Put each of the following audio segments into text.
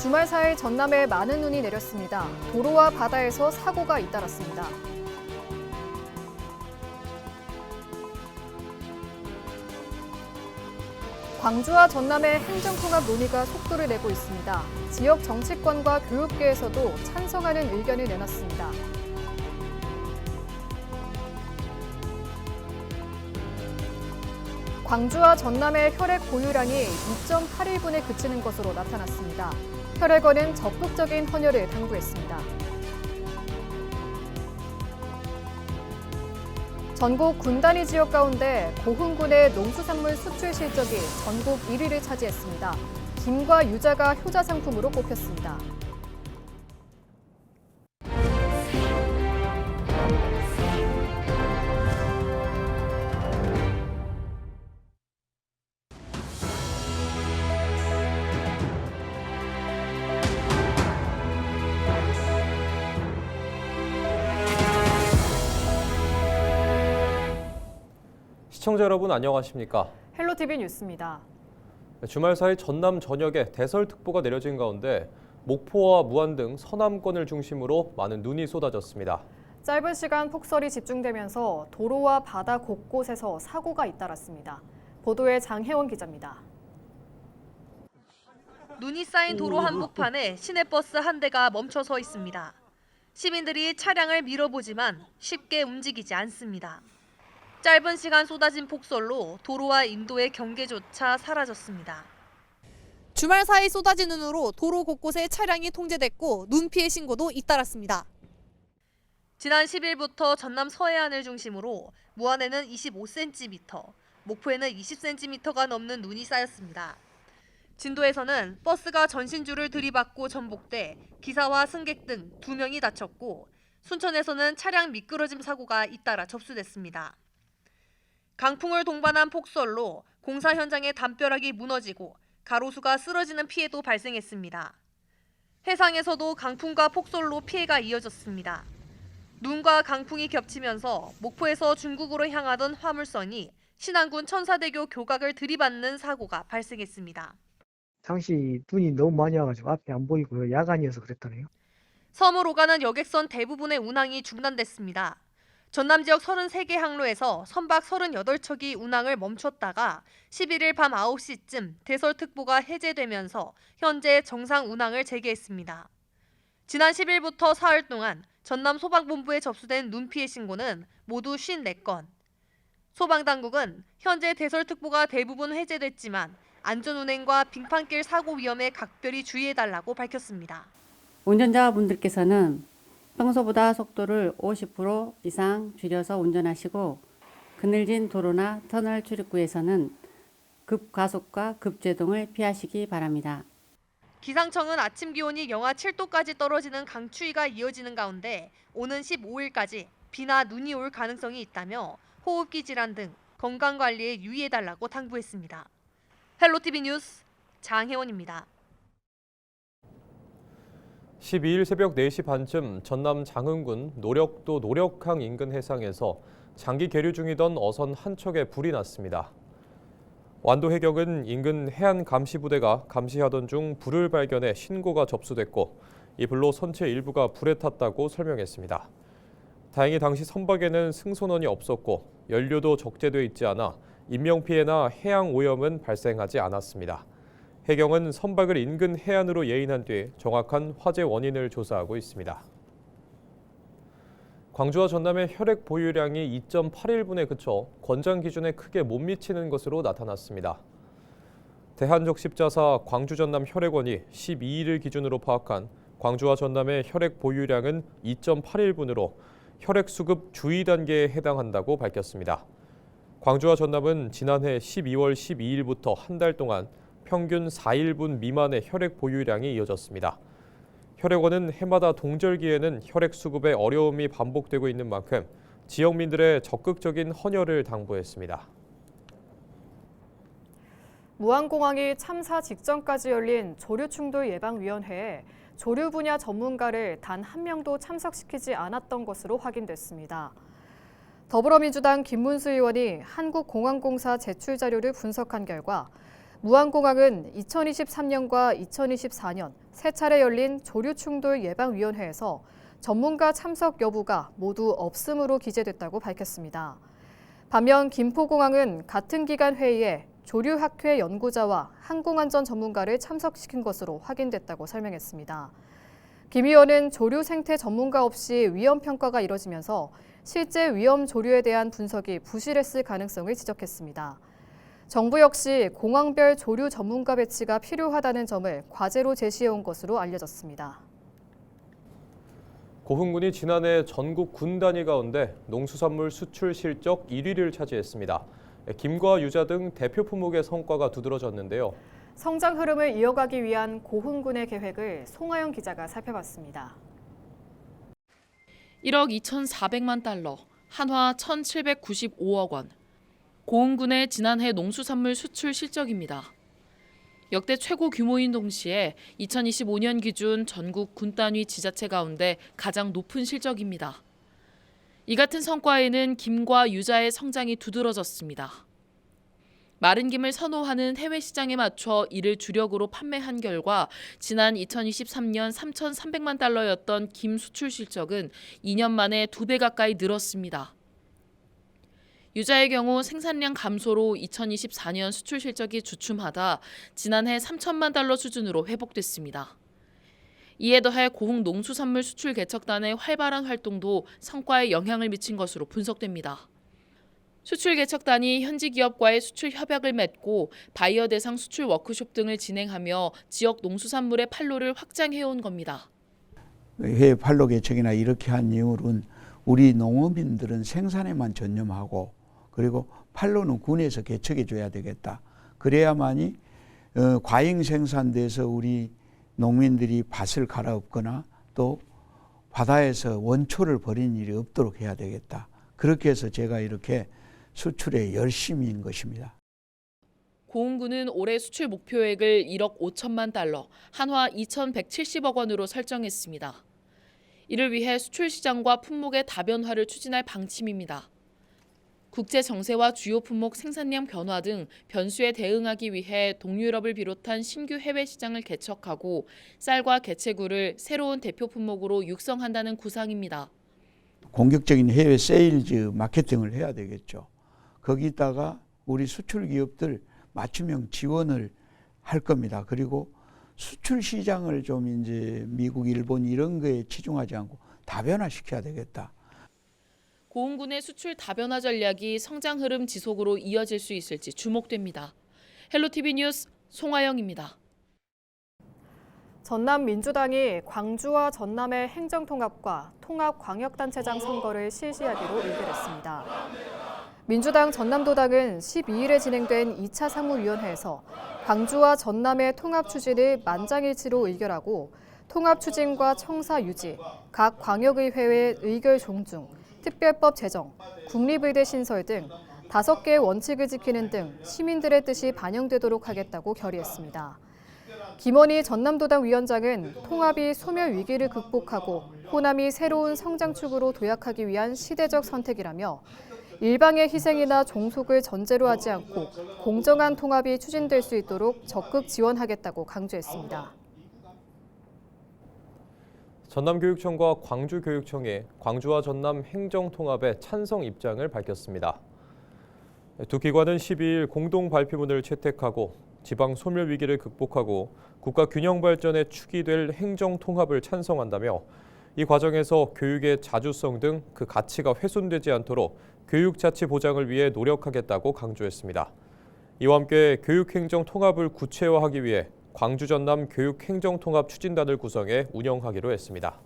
주말 사이 전남에 많은 눈이 내렸습니다. 도로와 바다에서 사고가 잇따랐습니다. 광주와 전남의 행정통합 논의가 속도를 내고 있습니다. 지역 정치권과 교육계에서도 찬성하는 의견을 내놨습니다. 광주와 전남의 혈액 보유량이 2.81분에 그치는 것으로 나타났습니다. 혈액원은 적극적인 헌혈을 당부했습니다. 전국 군 단위 지역 가운데 고흥군의 농수산물 수출 실적이 전국 1위를 차지했습니다. 김과 유자가 효자 상품으로 꼽혔습니다. 시청자 여러분 안녕하십니까? 헬로티비 뉴스입니다. 주말 사이 전남 전역에 대설특보가 내려진 가운데 목포와 무안 등 서남권을 중심으로 많은 눈이 쏟아졌습니다. 짧은 시간 폭설이 집중되면서 도로와 바다 곳곳에서 사고가 잇따랐습니다. 보도에 장혜원 기자입니다. 눈이 쌓인 도로 한복판에 시내버스 한 대가 멈춰 서 있습니다. 시민들이 차량을 밀어보지만 쉽게 움직이지 않습니다. 짧은 시간 쏟아진 폭설로 도로와 인도의 경계조차 사라졌습니다. 주말 사이 쏟아진 눈으로 도로 곳곳에 차량이 통제됐고 눈 피해 신고도 잇따랐습니다. 지난 10일부터 전남 서해안을 중심으로 무안에는 25cm, 목포에는 20cm가 넘는 눈이 쌓였습니다. 진도에서는 버스가 전신줄을 들이받고 전복돼 기사와 승객 등 2명이 다쳤고 순천에서는 차량 미끄러짐 사고가 잇따라 접수됐습니다. 강풍을 동반한 폭설로 공사 현장의 담벼락이 무너지고 가로수가 쓰러지는 피해도 발생했습니다. 해상에서도 강풍과 폭설로 피해가 이어졌습니다. 눈과 강풍이 겹치면서 목포에서 중국으로 향하던 화물선이 신안군 천사대교 교각을 들이받는 사고가 발생했습니다. 당시 눈이 너무 많이 와가지고 앞이 안 보이고 야간이어서 그랬다네요. 섬을 오가는 여객선 대부분의 운항이 중단됐습니다. 전남 지역 33개 항로에서 선박 38척이 운항을 멈췄다가 11일 밤 9시쯤 대설특보가 해제되면서 현재 정상 운항을 재개했습니다. 지난 10일부터 사흘 동안 전남 소방본부에 접수된 눈 피해 신고는 모두 54건. 소방당국은 현재 대설특보가 대부분 해제됐지만 안전운행과 빙판길 사고 위험에 각별히 주의해달라고 밝혔습니다. 운전자분들께서는 평소보다 속도를 50% 이상 줄여서 운전하시고 그늘진 도로나 터널 출입구에서는 급가속과 급제동을 피하시기 바랍니다. 기상청은 아침 기온이 영하 7도까지 떨어지는 강추위가 이어지는 가운데 오는 15일까지 비나 눈이 올 가능성이 있다며 호흡기 질환 등 건강관리에 유의해달라고 당부했습니다. 헬로티비 뉴스 장혜원입니다. 12일 새벽 4시 반쯤 전남 장흥군 노력도 노력항 인근 해상에서 장기 계류 중이던 어선 한 척에 불이 났습니다. 완도 해경은 인근 해안 감시부대가 감시하던 중 불을 발견해 신고가 접수됐고 이 불로 선체 일부가 불에 탔다고 설명했습니다. 다행히 당시 선박에는 승선원이 없었고 연료도 적재돼 있지 않아 인명피해나 해양 오염은 발생하지 않았습니다. 해경은 선박을 인근 해안으로 예인한 뒤 정확한 화재 원인을 조사하고 있습니다. 광주와 전남의 혈액 보유량이 2.81분에 그쳐 권장 기준에 크게 못 미치는 것으로 나타났습니다. 대한적십자사 광주 전남 혈액원이 12일을 기준으로 파악한 광주와 전남의 혈액 보유량은 2.81분으로 혈액 수급 주의 단계에 해당한다고 밝혔습니다. 광주와 전남은 지난해 12월 12일부터 한 달 동안 평균 4일분 미만의 혈액 보유량이 이어졌습니다. 혈액원은 해마다 동절기에는 혈액 수급에 어려움이 반복되고 있는 만큼 지역민들의 적극적인 헌혈을 당부했습니다. 무안공항이 참사 직전까지 열린 조류충돌예방위원회에 조류 분야 전문가를 단 한 명도 참석시키지 않았던 것으로 확인됐습니다. 더불어민주당 김문수 의원이 한국공항공사 제출 자료를 분석한 결과 무안공항은 2023년과 2024년 세 차례 열린 조류충돌 예방위원회에서 전문가 참석 여부가 모두 없음으로 기재됐다고 밝혔습니다. 반면 김포공항은 같은 기간 회의에 조류학회 연구자와 항공안전 전문가를 참석시킨 것으로 확인됐다고 설명했습니다. 김 의원은 조류 생태 전문가 없이 위험 평가가 이뤄지면서 실제 위험 조류에 대한 분석이 부실했을 가능성을 지적했습니다. 정부 역시 공항별 조류 전문가 배치가 필요하다는 점을 과제로 제시해온 것으로 알려졌습니다. 고흥군이 지난해 전국 군 단위 가운데 농수산물 수출 실적 1위를 차지했습니다. 김과 유자 등 대표 품목의 성과가 두드러졌는데요. 성장 흐름을 이어가기 위한 고흥군의 계획을 송하영 기자가 살펴봤습니다. 1억 2,400만 달러, 한화 1,795억 원. 고흥군의 지난해 농수산물 수출 실적입니다. 역대 최고 규모인 동시에 2025년 기준 전국 군 단위 지자체 가운데 가장 높은 실적입니다. 이 같은 성과에는 김과 유자의 성장이 두드러졌습니다. 마른 김을 선호하는 해외 시장에 맞춰 이를 주력으로 판매한 결과 지난 2023년 3,300만 달러였던 김 수출 실적은 2년 만에 2배 가까이 늘었습니다. 유자의 경우 생산량 감소로 2024년 수출 실적이 주춤하다 지난해 3천만 달러 수준으로 회복됐습니다. 이에 더해 고흥 농수산물 수출 개척단의 활발한 활동도 성과에 영향을 미친 것으로 분석됩니다. 수출 개척단이 현지 기업과의 수출 협약을 맺고 바이어 대상 수출 워크숍 등을 진행하며 지역 농수산물의 판로를 확장해온 겁니다. 해외 판로 개척이나 이렇게 한 이유는 우리 농업인들은 생산에만 전념하고 그리고 판로는 군에서 개척해 줘야 되겠다. 그래야만이 과잉 생산돼서 우리 농민들이 밭을 갈아엎거나 또 바다에서 원초를 버린 일이 없도록 해야 되겠다. 그렇게 해서 제가 이렇게 수출에 열심인 것입니다. 고흥군은 올해 수출 목표액을 1억 5천만 달러, 한화 2,170억 원으로 설정했습니다. 이를 위해 수출 시장과 품목의 다변화를 추진할 방침입니다. 국제 정세와 주요 품목 생산량 변화 등 변수에 대응하기 위해 동유럽을 비롯한 신규 해외 시장을 개척하고 쌀과 개체구를 새로운 대표 품목으로 육성한다는 구상입니다. 공격적인 해외 세일즈 마케팅을 해야 되겠죠. 거기다가 우리 수출 기업들 맞춤형 지원을 할 겁니다. 그리고 수출 시장을 좀 이제 미국, 일본 이런 거에 치중하지 않고 다변화시켜야 되겠다. 고흥군의 수출 다변화 전략이 성장 흐름 지속으로 이어질 수 있을지 주목됩니다. 헬로티비 뉴스 송하영입니다. 전남 민주당이 광주와 전남의 행정통합과 통합광역단체장 선거를 실시하기로 의결했습니다. 민주당 전남도당은 12일에 진행된 2차 상무위원회에서 광주와 전남의 통합 추진을 만장일치로 의결하고 통합 추진과 청사 유지, 각 광역의회의 의결 존중, 특별법 제정, 국립의대 신설 등 5개의 원칙을 지키는 등 시민들의 뜻이 반영되도록 하겠다고 결의했습니다. 김원희 전남도당 위원장은 통합이 소멸 위기를 극복하고 호남이 새로운 성장축으로 도약하기 위한 시대적 선택이라며 일방의 희생이나 종속을 전제로 하지 않고 공정한 통합이 추진될 수 있도록 적극 지원하겠다고 강조했습니다. 전남교육청과 광주교육청이 광주와 전남 행정통합에 찬성 입장을 밝혔습니다. 두 기관은 12일 공동 발표문을 채택하고 지방 소멸 위기를 극복하고 국가 균형 발전에 축이 될 행정통합을 찬성한다며 이 과정에서 교육의 자주성 등 그 가치가 훼손되지 않도록 교육자치 보장을 위해 노력하겠다고 강조했습니다. 이와 함께 교육행정통합을 구체화하기 위해 광주 전남 교육행정통합 추진단을 구성해 운영하기로 했습니다.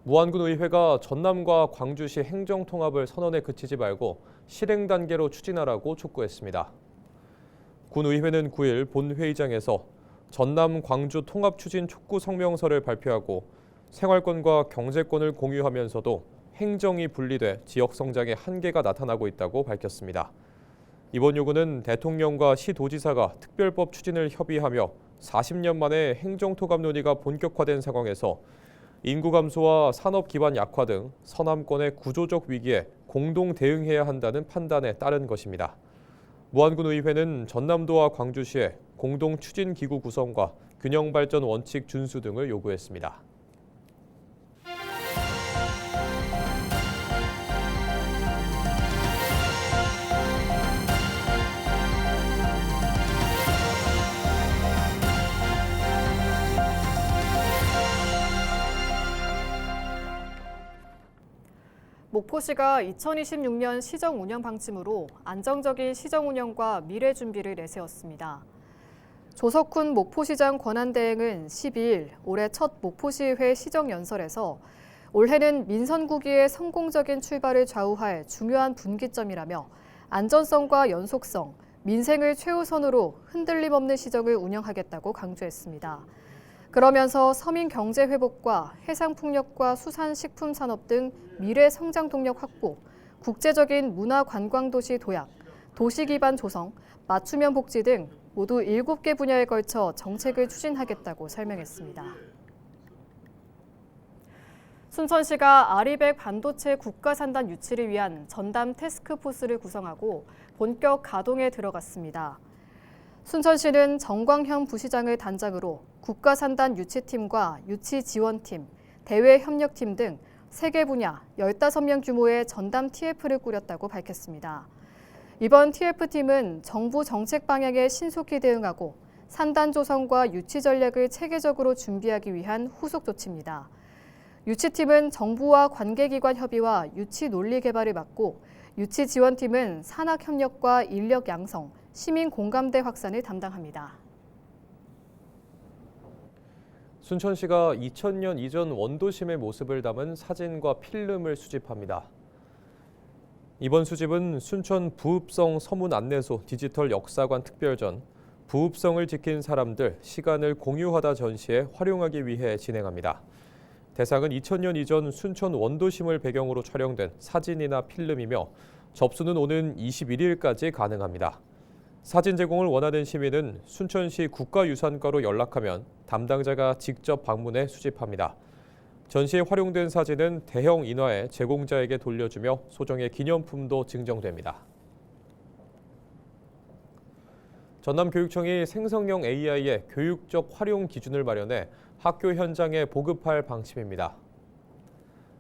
무안군 의회가 전남과 광주시 행정통합을 선언에 그치지 말고 실행 단계로 추진하라고 촉구했습니다. 군 의회는 9일 본회의장에서 전남 광주 통합 추진 촉구 성명서를 발표하고 생활권과 경제권을 공유하면서도 행정이 분리돼 지역 성장의 한계가 나타나고 있다고 밝혔습니다. 이번 요구는 대통령과 시도지사가 특별법 추진을 협의하며 40년 만에 행정통합 논의가 본격화된 상황에서 인구 감소와 산업 기반 약화 등 서남권의 구조적 위기에 공동 대응해야 한다는 판단에 따른 것입니다. 무안군의회는 전남도와 광주시에 공동 추진 기구 구성과 균형 발전 원칙 준수 등을 요구했습니다. 목포시가 2026년 시정 운영 방침으로 안정적인 시정 운영과 미래 준비를 내세웠습니다. 조석훈 목포시장 권한대행은 12일 올해 첫 목포시의회 시정연설에서 올해는 민선구기의 성공적인 출발을 좌우할 중요한 분기점이라며 안전성과 연속성, 민생을 최우선으로 흔들림 없는 시정을 운영하겠다고 강조했습니다. 그러면서 서민 경제 회복과 해상 풍력과 수산 식품 산업 등 미래 성장 동력 확보, 국제적인 문화 관광 도시 도약, 도시 기반 조성, 맞춤형 복지 등 모두 7개 분야에 걸쳐 정책을 추진하겠다고 설명했습니다. 순천시가 아리백 반도체 국가산단 유치를 위한 전담 태스크포스를 구성하고 본격 가동에 들어갔습니다. 순천시는 정광현 부시장을 단장으로 국가산단 유치팀과 유치지원팀, 대외협력팀 등 3개 분야 15명 규모의 전담 TF를 꾸렸다고 밝혔습니다. 이번 TF팀은 정부 정책 방향에 신속히 대응하고 산단 조성과 유치 전략을 체계적으로 준비하기 위한 후속 조치입니다. 유치팀은 정부와 관계기관 협의와 유치 논리 개발을 맡고 유치지원팀은 산학협력과 인력 양성, 시민 공감대 확산을 담당합니다. 순천시가 2000년 이전 원도심의 모습을 담은 사진과 필름을 수집합니다. 이번 수집은 순천 부읍성 서문 안내소 디지털 역사관 특별전, 부읍성을 지킨 사람들 시간을 공유하다 전시에 활용하기 위해 진행합니다. 대상은 2000년 이전 순천 원도심을 배경으로 촬영된 사진이나 필름이며 접수는 오는 21일까지 가능합니다. 사진 제공을 원하는 시민은 순천시 국가유산과로 연락하면 담당자가 직접 방문해 수집합니다. 전시에 활용된 사진은 대형 인화해 제공자에게 돌려주며 소정의 기념품도 증정됩니다. 전남교육청이 생성형 AI의 교육적 활용 기준을 마련해 학교 현장에 보급할 방침입니다.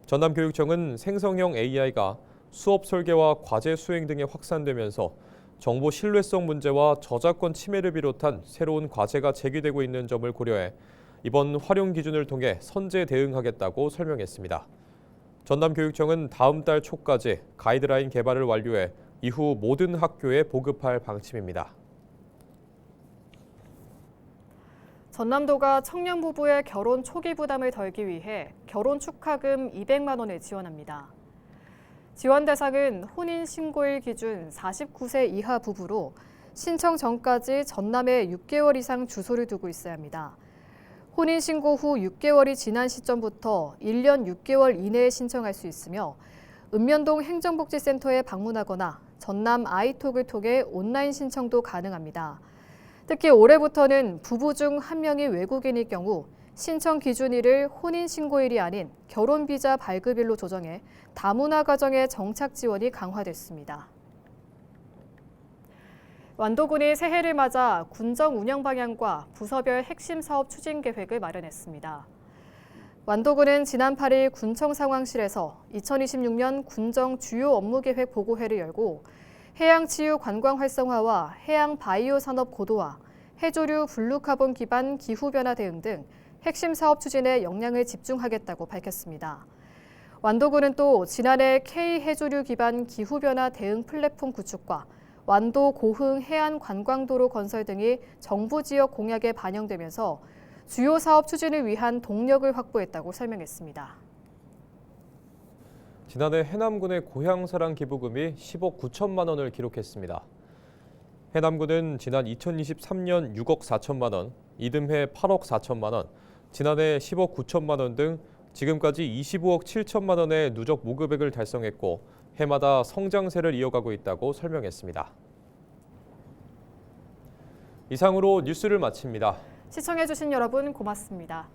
전남교육청은 생성형 AI가 수업 설계와 과제 수행 등에 확산되면서 정보 신뢰성 문제와 저작권 침해를 비롯한 새로운 과제가 제기되고 있는 점을 고려해 이번 활용 기준을 통해 선제 대응하겠다고 설명했습니다. 전남교육청은 다음 달 초까지 가이드라인 개발을 완료해 이후 모든 학교에 보급할 방침입니다. 전남도가 청년 부부의 결혼 초기 부담을 덜기 위해 결혼 축하금 200만 원을 지원합니다. 지원 대상은 혼인 신고일 기준 49세 이하 부부로 신청 전까지 전남에 6개월 이상 주소를 두고 있어야 합니다. 혼인 신고 후 6개월이 지난 시점부터 1년 6개월 이내에 신청할 수 있으며 읍면동 행정복지센터에 방문하거나 전남 아이톡을 통해 온라인 신청도 가능합니다. 특히 올해부터는 부부 중 한 명이 외국인일 경우 신청 기준일을 혼인신고일이 아닌 결혼비자 발급일로 조정해 다문화 가정의 정착 지원이 강화됐습니다. 완도군이 새해를 맞아 군정 운영 방향과 부서별 핵심 사업 추진 계획을 마련했습니다. 완도군은 지난 8일 군청 상황실에서 2026년 군정 주요 업무 계획 보고회를 열고 해양치유 관광 활성화와 해양 바이오 산업 고도화, 해조류 블루카본 기반 기후변화 대응 등 핵심 사업 추진에 역량을 집중하겠다고 밝혔습니다. 완도군은 또 지난해 K해조류 기반 기후변화 대응 플랫폼 구축과 완도 고흥 해안 관광도로 건설 등이 정부 지역 공약에 반영되면서 주요 사업 추진을 위한 동력을 확보했다고 설명했습니다. 지난해 해남군의 고향사랑 기부금이 10억 9천만 원을 기록했습니다. 해남군은 지난 2023년 6억 4천만 원, 이듬해 8억 4천만 원, 지난해 10억 9천만 원 등 지금까지 25억 7천만 원의 누적 모금액을 달성했고 해마다 성장세를 이어가고 있다고 설명했습니다. 이상으로 뉴스를 마칩니다. 시청해주신 여러분 고맙습니다.